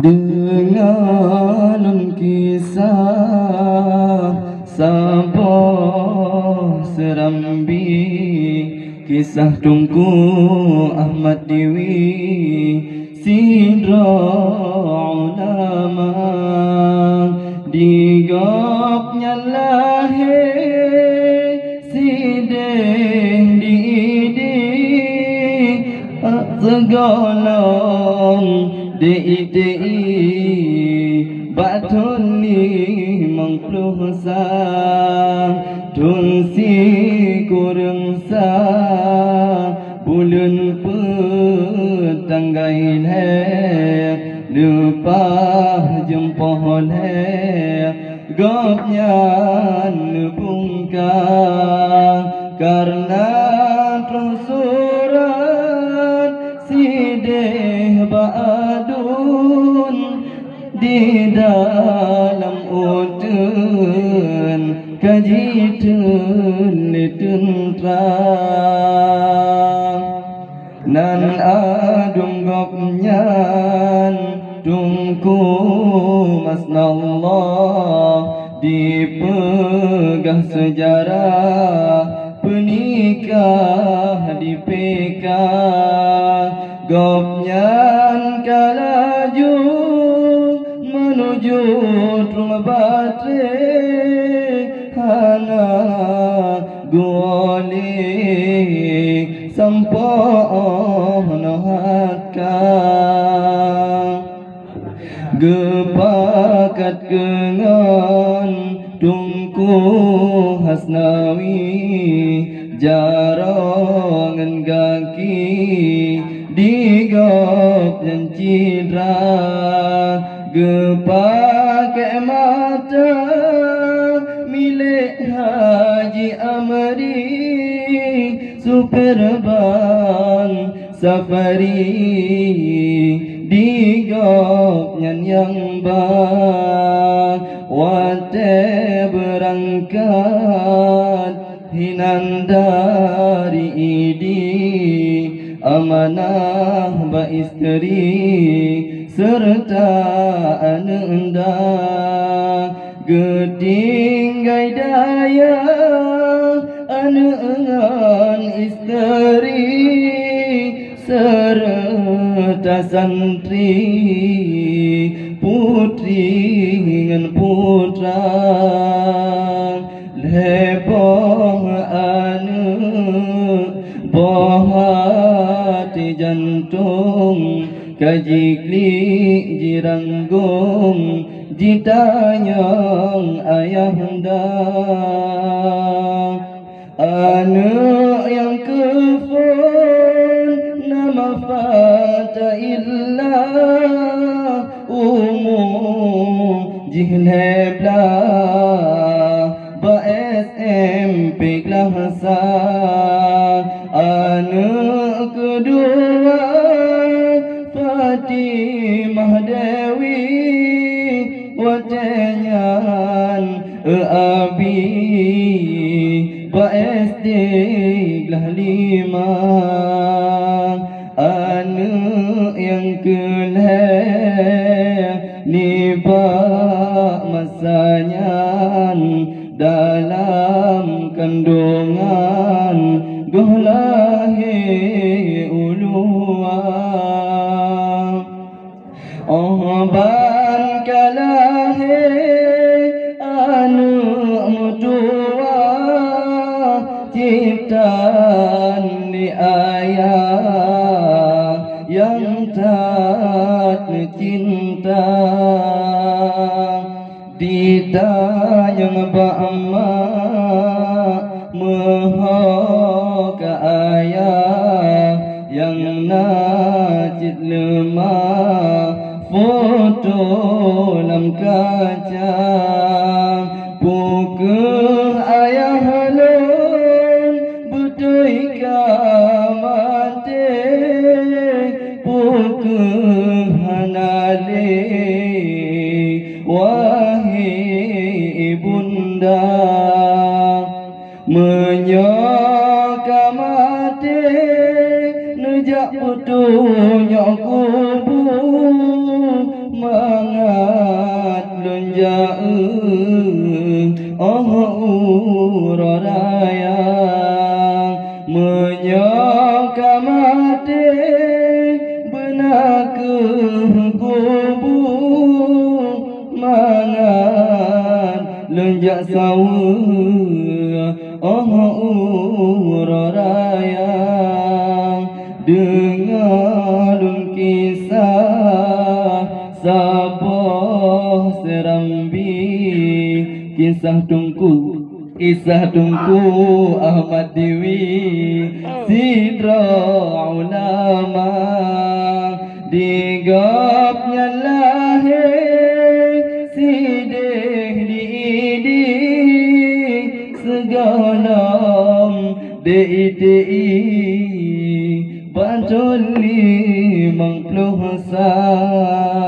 dengan kisah Sabah Serambi, kisah Tunku Ahmad Dewi Sidra ulama digopnya lahir sideh diidi segolong DITI batun 50 sang tungsi kurang sa bulan petanggai le lupa jempol le gopnya nebungkang karena tersurat sideh ba'adun di dalam utun kajitun terang nan adung gopnyan tungku masnallah dipegah sejarah penikah di PK gopnyan kalaju menuju rumah baterai hana guali sampoh nohatka gepakat kengan tungku hasnawi jarangan kaki digop dan cindra gepakai mata milik Haji Amri supir ban safari digop yang bang wate berangkat hinan dari idi amanah ba istri serta ananda gedinggai daya anangan istri serta santri putri dengan putra lebong anu bohati jantung kajikli jiranggung ditanyang ayahanda anak yang kefon nama fata illa umum jihnebla ba SMP kelasa anak kedua Fatimah Dewi watenyan abi ba SD kelas 5 anak yang keleh niba masanya dalam kandungan golahe ulua ban kalahe anu mutua ciptaan di ayah yang tak cinta ditanya ba'amma moho ke ayah yang najid lemah foto dalam kaca pukul ayah halun butui kamate pukul hanale wahai ibunda menyoka mati nejak putunya kubu ke kubur mangan lenjak sawa raya dengar kisah Sabah Serambi, kisah tungku Ahmad Dewi Sidra ulama digapnya lahir sidih diidi segalam dei Bantol 50 sah